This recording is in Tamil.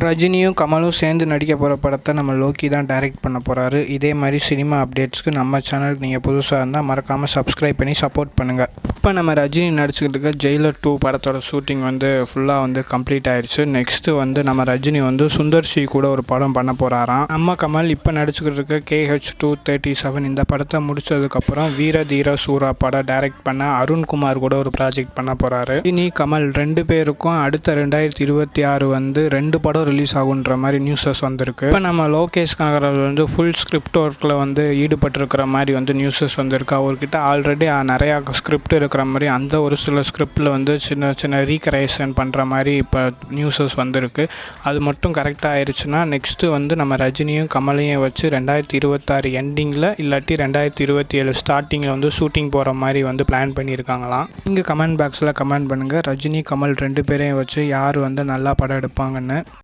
ரஜினியும் கமலும் சேர்ந்து நடிக்க போகிற படத்தை நம்ம லோக்கி தான் டைரக்ட் பண்ண போகிறாரு. இதே மாதிரி சினிமா அப்டேட்ஸ்க்கு நம்ம சேனலுக்கு நீங்கள் புதுசாக இருந்தால் மறக்காமல் சப்ஸ்கிரைப் பண்ணி சப்போர்ட் பண்ணுங்கள். இப்போ நம்ம ரஜினி நடிச்சுக்கிட்டு இருக்க ஜெயிலர் 2 படத்தோட ஷூட்டிங் ஃபுல்லாக கம்ப்ளீட் ஆயிடுச்சு. நெக்ஸ்ட்டு நம்ம ரஜினி சுந்தர் சி கூட ஒரு படம் பண்ண போகிறாராம். நம்ம கமல் இப்போ நடிச்சுக்கிட்டு இருக்க KH237 இந்த படத்தை முடிச்சதுக்கப்புறம் வீர தீர சூரா படம் டைரக்ட் பண்ண அருண்குமார் கூட ஒரு ப்ராஜெக்ட் பண்ண போகிறாரு. ரஜினி கமல் 2 பேருக்கும் அடுத்த 2026 2 படம் ரிலீஸ் ஆகுன்ற மாதிரி நியூஸஸ் வந்திருக்கு. இப்போ நம்ம லோகேஷ் கனகராஜ் ஃபுல் ஸ்கிரிப்ட் ஒர்க்கில் ஈடுபட்டிருக்கிற மாதிரி நியூஸஸ் வந்திருக்கு. அவர்கிட்ட ஆல்ரெடி நிறையா ஸ்கிரிப்ட் இருக்கிற மாதிரி அந்த ஒரு சில ஸ்கிரிப்டில் சின்ன சின்ன ரீக்ரியேஷன் பண்ணுற மாதிரி இப்போ நியூஸஸ் வந்திருக்கு. அது மட்டும் கரெக்டாக ஆயிடுச்சுன்னா நெக்ஸ்ட்டு நம்ம ரஜினியும் கமலையும் வச்சு 2026 எண்டிங்கில் இல்லாட்டி 2027 ஸ்டார்டிங்கில் ஷூட்டிங் போகிற மாதிரி பிளான் பண்ணியிருக்காங்களாம். இங்கே கமெண்ட் பாக்ஸில் கமெண்ட் பண்ணுங்கள், ரஜினி கமல் 2 பேரையும் வச்சு யார் நல்லா படம் எடுப்பாங்கன்னு.